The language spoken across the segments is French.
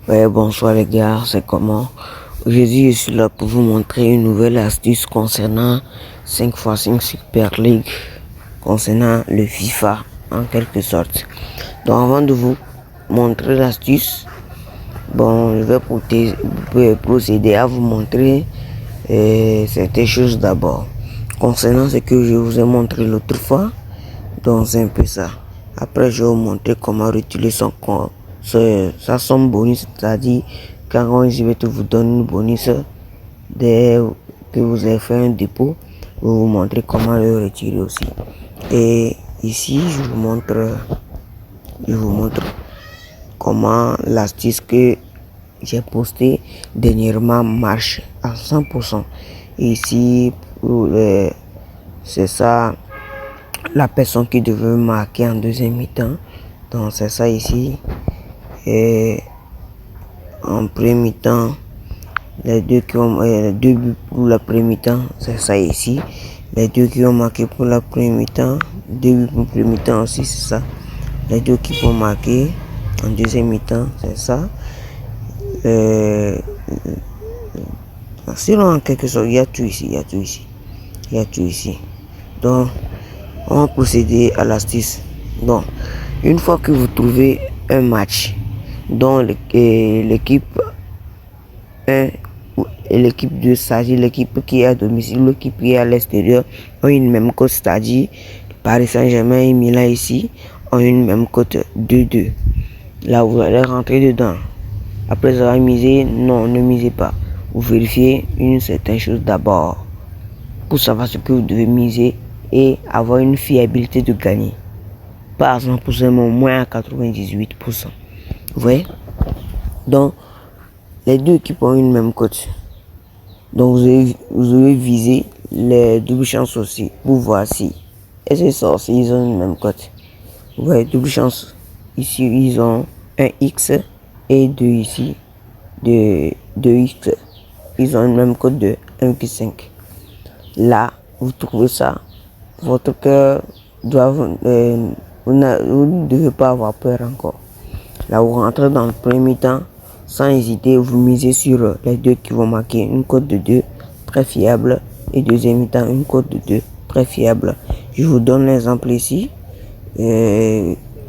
Ouais, bonsoir les gars, c'est comment? Aujourd'hui, je suis là pour vous montrer une nouvelle astuce concernant 5x5 Super League, concernant le FIFA en quelque sorte. Donc avant de vous montrer l'astuce, bon, je vais procéder à vous montrer certaines choses d'abord. Concernant ce que je vous ai montré l'autre fois, donc c'est un peu ça. Après, je vais vous montrer comment retirer son compte. Ça somme bonus, c'est-à-dire quand je vais vous donner une bonus dès que vous avez fait un dépôt, je vais vous montrer comment le retirer aussi. Et ici, je vous montre comment l'astuce que j'ai postée dernièrement marche à 100%. Et ici, c'est ça la personne qui devait marquer en deuxième mi-temps. Donc c'est ça ici. Et en premier mi-temps, les deux buts pour la première mi-temps, c'est ça ici. Les deux qui ont marqué pour la première mi-temps, deux buts pour la première mi-temps aussi, c'est ça. Les deux qui ont marqué en deuxième mi-temps, c'est ça. Sinon, en quelque sorte, il y a tout ici, il y a tout ici. Il y a tout ici. Donc, on va procéder à l'astuce. Donc, une fois que vous trouvez un match dont l'équipe 1 et l'équipe 2, c'est-à-dire l'équipe qui est à domicile, l'équipe qui est à l'extérieur, ont une même cote, c'est-à-dire Paris Saint-Germain et Milan ici ont une même cote 2-2. Là, vous allez rentrer dedans. Après avoir misé, non, ne misez pas. Vous vérifiez une certaine chose d'abord pour savoir ce que vous devez miser et avoir une fiabilité de gagner. Pas à 100%, mais au moins à 98%. Vous voyez? Donc, les deux équipes ont une même cote. Donc, vous devez viser les doubles chances aussi pour voir si. Et c'est ça aussi, ils ont une même cote. Vous voyez, double chance. Ici, ils ont un X et 2 ici, de 2X. Ils ont une même cote de 1,5. Là, vous trouvez ça. Votre cœur doit. Vous ne devez pas avoir peur encore. Là, vous rentrez dans le premier temps, sans hésiter, vous misez sur les deux qui vont marquer une cote de 2, très fiable, et deuxième temps, une cote de 2, très fiable. Je vous donne l'exemple ici. Il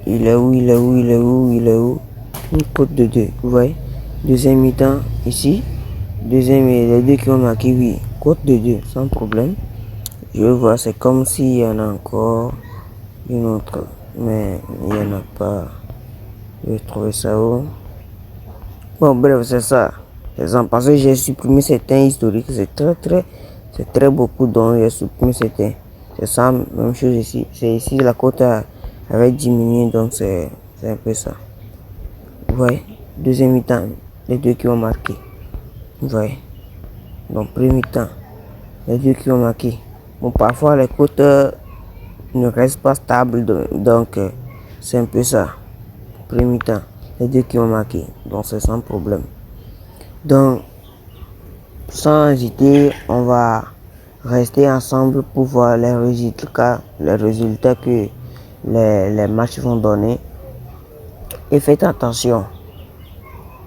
est où? Une cote de 2, vous voyez. Deuxième mi-temps, ici. Les deux qui ont marqué, oui, cote de 2, sans problème. Je vois, c'est comme s'il y en a encore une autre, mais il n'y en a pas. Je vais trouver ça où. Bon, bref, c'est ça. Exemple, parce que j'ai supprimé certains historiques, c'est très beaucoup, donc j'ai supprimé certains. C'est ça, même chose ici. C'est ici, la cote avait diminué, donc c'est un peu ça. Vous voyez, deuxième mi-temps, les deux qui ont marqué. Vous voyez. Donc, premier mi-temps, les deux qui ont marqué. Bon, parfois, les cotes ne restent pas stables, donc c'est un peu ça. Premier mi-temps, les deux qui ont marqué, donc c'est sans problème. Donc, sans hésiter, on va rester ensemble pour voir les résultats que les matchs vont donner. Et faites attention,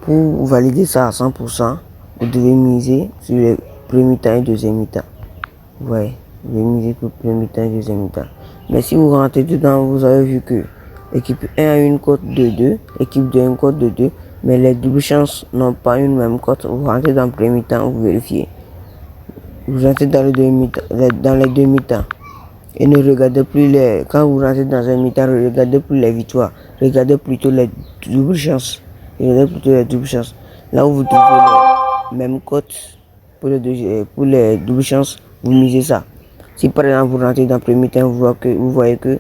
pour valider ça à 100%, vous devez miser sur le premier mi-temps et deuxième mi-temps. Ouais, vous devez miser pour le premier mi-temps et deuxième mi-temps. Mais si vous rentrez dedans, vous avez vu que l'équipe 1 a une cote de 2, l'équipe 2 a une cote de 2, mais les doubles chances n'ont pas une même cote. Vous rentrez dans le premier mi-temps, vous vérifiez. Vous rentrez dans les deux mi-temps. Et ne regardez plus quand vous rentrez dans un mi-temps, ne regardez plus les victoires. Regardez plutôt les doubles chances. Regardez plutôt les doubles chances. Là où vous trouvez les mêmes cotes pour les doubles chances, vous misez ça. Si par exemple vous rentrez dans le premier mi-temps, vous voyez que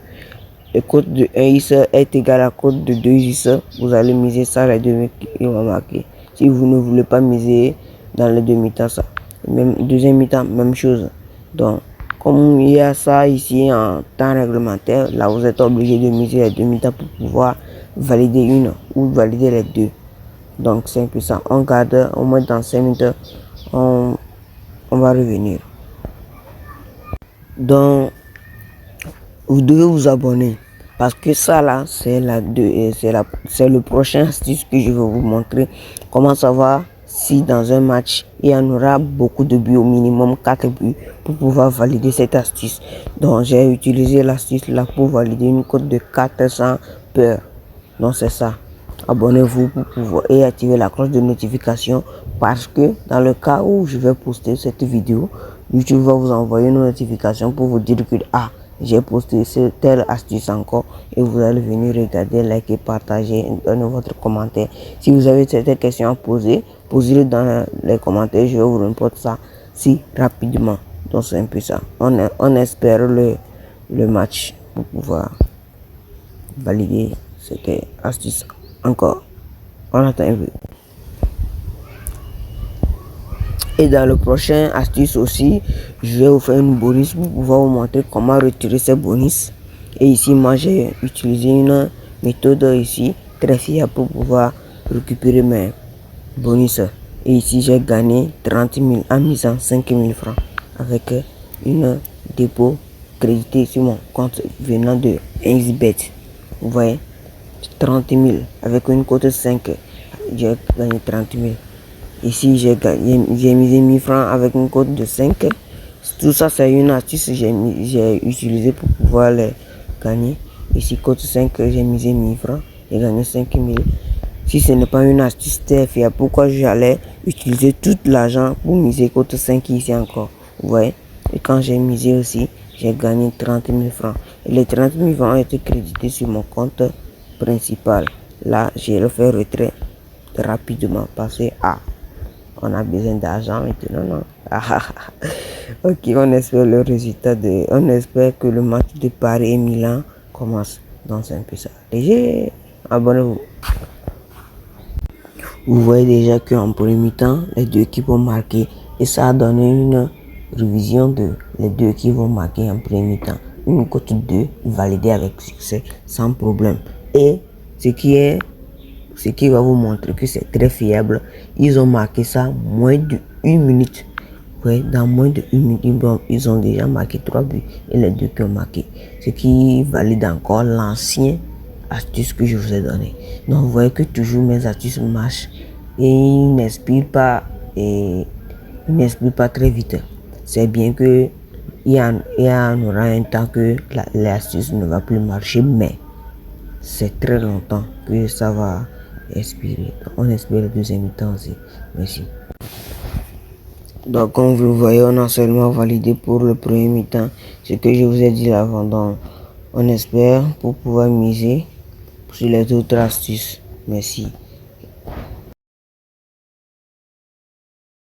la cote de 1 is est égale à la cote de 2 is, vous allez miser ça les deux qui vont marquer. Si vous ne voulez pas miser dans les deux mi-temps, ça. Même deuxième mi-temps, même chose. Donc, comme il y a ça ici en temps réglementaire, là vous êtes obligé de miser les deux mi-temps pour pouvoir valider une ou valider les deux. Donc c'est un peu ça. On garde au moins dans 5 minutes, on va revenir. Donc, vous devez vous abonner. Parce que ça là, c'est le prochain astuce que je vais vous montrer. Comment savoir si dans un match, il y en aura beaucoup de buts, au minimum 4 buts, pour pouvoir valider cette astuce. Donc j'ai utilisé l'astuce là pour valider une cote de 400 peurs. Donc c'est ça. Abonnez-vous pour pouvoir et activer la cloche de notification, parce que dans le cas où je vais poster cette vidéo, YouTube va vous envoyer une notification pour vous dire que j'ai posté cette telle astuce encore, et vous allez venir regarder, liker, partager, donner votre commentaire. Si vous avez certaines questions à poser, posez-les dans les commentaires, je vais vous répondre ça si rapidement. Donc c'est un peu ça. On espère le match pour pouvoir valider cette astuce encore. On attend un peu. Et dans le prochain astuce aussi, je vais vous faire une bonus pour pouvoir vous montrer comment retirer ces bonus. Et ici, moi j'ai utilisé une méthode ici très fiable pour pouvoir récupérer mes bonus. Et ici, j'ai gagné 30 000 en misant 5 000 francs avec une dépôt crédité sur mon compte venant de XBet. Vous voyez, 30 000 avec une cote 5, j'ai gagné 30 000. Ici, j'ai misé 1000 francs avec une cote de 5. Tout ça, c'est une astuce que j'ai utilisé pour pouvoir les gagner. Ici, cote 5, j'ai misé 1000 francs et gagné 5 000. Si ce n'est pas une astuce très fiable, pourquoi j'allais utiliser tout l'argent pour miser cote 5 ici encore? Vous voyez? Et quand j'ai misé aussi, j'ai gagné 30 000 francs. Et les 30 000 francs ont été crédités sur mon compte principal. Là, j'ai le fait retrait rapidement parce que on a besoin d'argent maintenant, non? Ok, on espère le résultat on espère que le match de Paris et Milan commence. Donc c'est un peu ça. Léger, abonnez-vous. Vous voyez déjà qu'en premier temps, les deux équipes ont marqué, et ça a donné une révision de les deux équipes vont marquer en premier temps. Une cote 2 validée avec succès sans problème. Et ce qui va vous montrer que c'est très fiable, ils ont marqué ça moins de 1 minute. Ouais, dans moins de 1 minute, ils ont déjà marqué 3 buts et les deux qui ont marqué. Ce qui valide encore l'ancien astuce que je vous ai donné. Donc vous voyez que toujours mes astuces marchent et ils n'expirent pas très vite. C'est bien que il y en aura un temps que l'astuce ne va plus marcher, mais c'est très longtemps que ça va expirer. Donc, on espère le deuxième temps aussi. Merci. Donc comme vous le voyez, on a seulement validé pour le premier mi-temps ce que je vous ai dit avant. Donc on espère pour pouvoir miser sur les autres astuces. Merci.